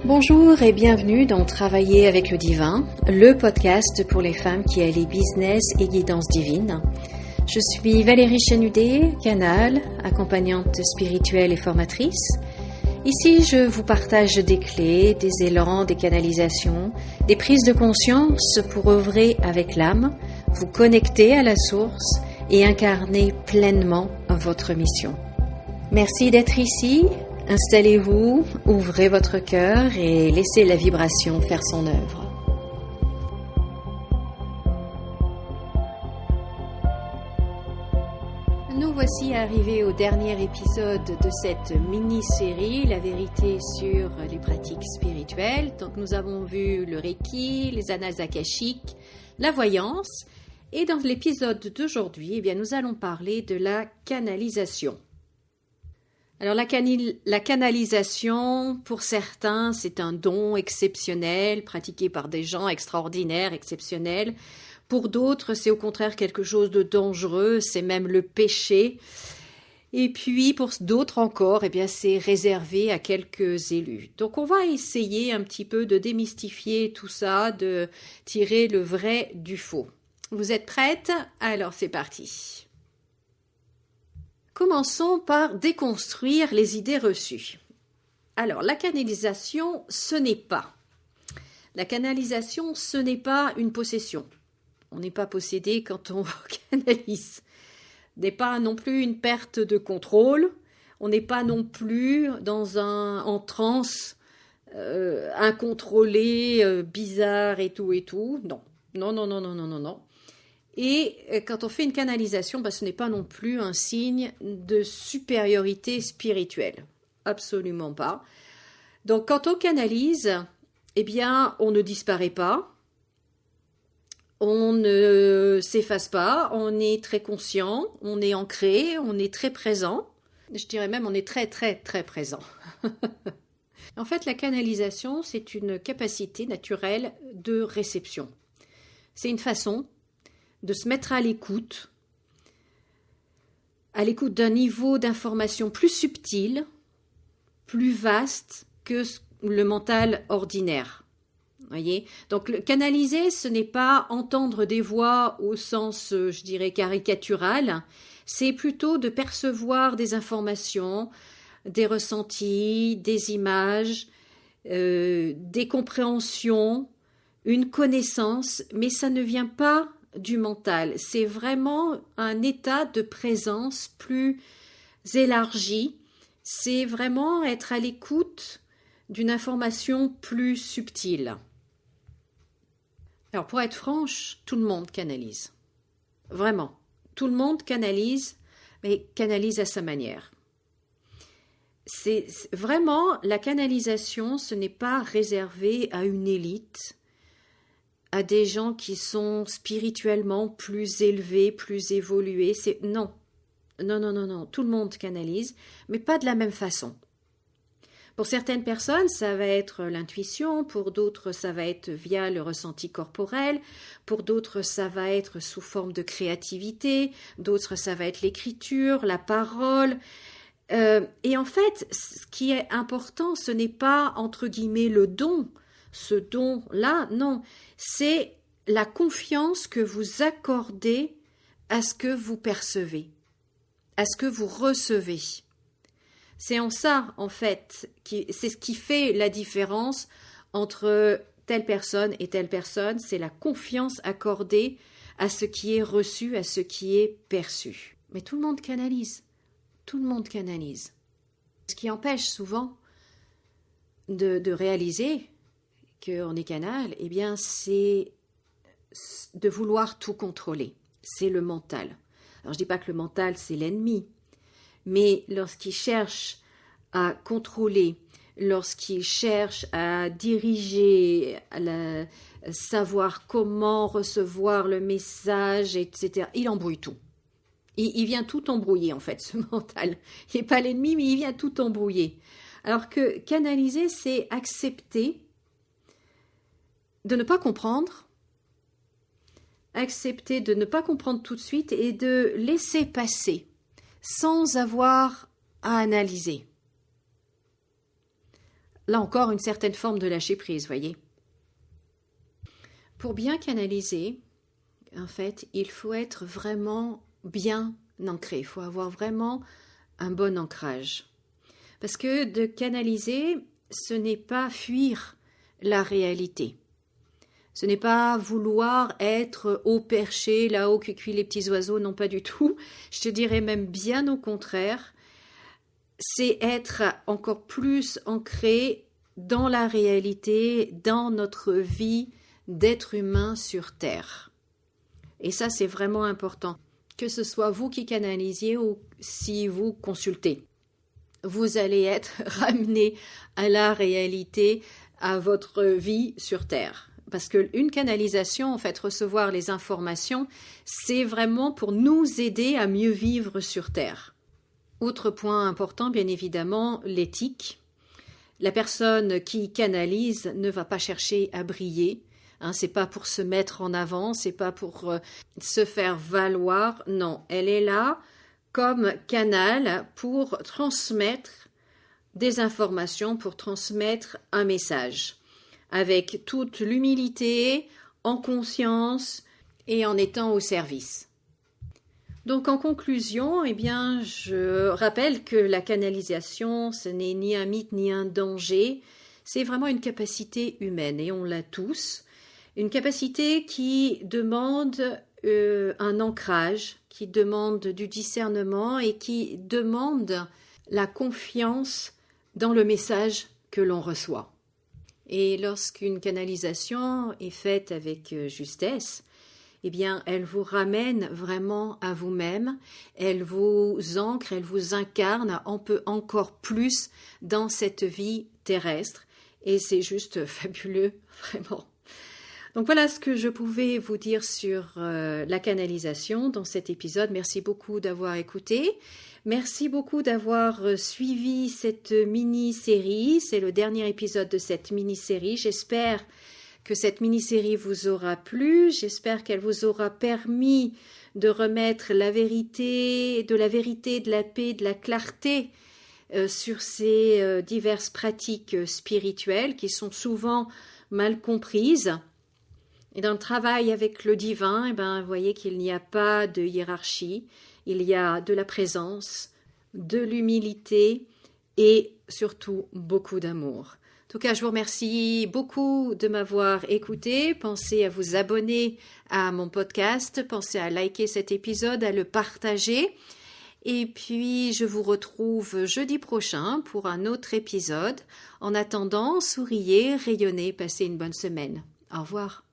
Bonjour et bienvenue dans Travailler avec le divin, le podcast pour les femmes qui allient business et guidance divine. Je suis Valérie Chanudet, canal, accompagnante spirituelle et formatrice. Ici, je vous partage des clés, des élans, des canalisations, des prises de conscience pour œuvrer avec l'âme, vous connecter à la source et incarner pleinement votre mission. Merci d'être ici. Installez-vous, ouvrez votre cœur et laissez la vibration faire son œuvre. Nous voici arrivés au dernier épisode de cette mini-série, la vérité sur les pratiques spirituelles. Donc nous avons vu le Reiki, les annales akashiques, la voyance. Et dans l'épisode d'aujourd'hui, nous allons parler de la canalisation. Alors la canalisation, pour certains, c'est un don exceptionnel, pratiqué par des gens extraordinaires, exceptionnels. Pour d'autres, c'est au contraire quelque chose de dangereux, c'est même le péché. Et puis pour d'autres encore, c'est réservé à quelques élus. Donc on va essayer un petit peu de démystifier tout ça, de tirer le vrai du faux. Vous êtes prêtes? Alors c'est parti. Commençons par déconstruire les idées reçues. Alors, la canalisation, ce n'est pas. La canalisation, ce n'est pas une possession. On n'est pas possédé quand on canalise. Ce n'est pas non plus une perte de contrôle. On n'est pas non plus en transe incontrôlée, bizarre et tout. Non. Non. Et quand on fait une canalisation, ce n'est pas non plus un signe de supériorité spirituelle. Absolument pas. Donc quand on canalise, on ne disparaît pas, on ne s'efface pas, on est très conscient, on est ancré, on est très présent. Je dirais même on est très très très présent. En fait, la canalisation, c'est une capacité naturelle de réception. C'est une façon de se mettre à l'écoute d'un niveau d'information plus subtil, plus vaste que le mental ordinaire. Voyez ? Donc, canaliser, ce n'est pas entendre des voix au sens, je dirais, caricatural, c'est plutôt de percevoir des informations, des ressentis, des images, des compréhensions, une connaissance, mais ça ne vient pas du mental. C'est vraiment un état de présence plus élargi. C'est vraiment être à l'écoute d'une information plus subtile. Alors, pour être franche, tout le monde canalise. Vraiment. Tout le monde canalise, mais canalise à sa manière. C'est vraiment, la canalisation, ce n'est pas réservé à une élite, à des gens qui sont spirituellement plus élevés, plus évolués. Non, tout le monde canalise, mais pas de la même façon. Pour certaines personnes, ça va être l'intuition, pour d'autres, ça va être via le ressenti corporel, pour d'autres, ça va être sous forme de créativité, d'autres, ça va être l'écriture, la parole. Et en fait, ce qui est important, ce n'est pas, entre guillemets, le don, ce don-là, non, c'est la confiance que vous accordez à ce que vous percevez, à ce que vous recevez. C'est en ça, en fait, c'est ce qui fait la différence entre telle personne et telle personne, c'est la confiance accordée à ce qui est reçu, à ce qui est perçu. Mais tout le monde canalise, tout le monde canalise. Ce qui empêche souvent de réaliser qu'on est canal, c'est de vouloir tout contrôler. C'est le mental. Alors je ne dis pas que le mental, c'est l'ennemi, mais lorsqu'il cherche à contrôler, lorsqu'il cherche à diriger, à savoir comment recevoir le message, etc., il embrouille tout. Il vient tout embrouiller, en fait, ce mental. Il n'est pas l'ennemi, mais il vient tout embrouiller. Alors que canaliser, c'est accepter de ne pas comprendre, accepter de ne pas comprendre tout de suite et de laisser passer sans avoir à analyser. là encore, une certaine forme de lâcher-prise, voyez. Pour bien canaliser, en fait, il faut être vraiment bien ancré. Il faut avoir vraiment un bon ancrage. Parce que de canaliser, ce n'est pas fuir la réalité. Ce n'est pas vouloir être au perché, là-haut que cuit les petits oiseaux, non pas du tout. Je te dirais même bien au contraire. C'est être encore plus ancré dans la réalité, dans notre vie d'être humain sur Terre. Et ça, c'est vraiment important. Que ce soit vous qui canalisiez ou si vous consultez. Vous allez être ramené à la réalité, à votre vie sur Terre. Parce qu'une canalisation, en fait, recevoir les informations, c'est vraiment pour nous aider à mieux vivre sur Terre. Autre point important, bien évidemment, l'éthique. La personne qui canalise ne va pas chercher à briller. C'est pas pour se mettre en avant, c'est pas pour se faire valoir. Non, elle est là comme canal pour transmettre des informations, pour transmettre un message, avec toute l'humilité, en conscience et en étant au service. Donc en conclusion, je rappelle que la canalisation, ce n'est ni un mythe ni un danger, c'est vraiment une capacité humaine et on l'a tous. Une capacité qui demande un ancrage, qui demande du discernement et qui demande la confiance dans le message que l'on reçoit. Et lorsqu'une canalisation est faite avec justesse, elle vous ramène vraiment à vous-même, elle vous ancre, elle vous incarne un peu encore plus dans cette vie terrestre. Et c'est juste fabuleux, vraiment. Donc voilà ce que je pouvais vous dire sur la canalisation dans cet épisode. Merci beaucoup d'avoir écouté. Merci beaucoup d'avoir suivi cette mini-série. C'est le dernier épisode de cette mini-série. J'espère que cette mini-série vous aura plu. J'espère qu'elle vous aura permis de remettre la vérité, de la paix, de la clarté sur ces diverses pratiques spirituelles qui sont souvent mal comprises. Et dans le travail avec le divin, vous voyez qu'il n'y a pas de hiérarchie, il y a de la présence, de l'humilité et surtout beaucoup d'amour. En tout cas, je vous remercie beaucoup de m'avoir écouté. Pensez à vous abonner à mon podcast, pensez à liker cet épisode, à le partager. Et puis, je vous retrouve jeudi prochain pour un autre épisode. En attendant, souriez, rayonnez, passez une bonne semaine. Au revoir.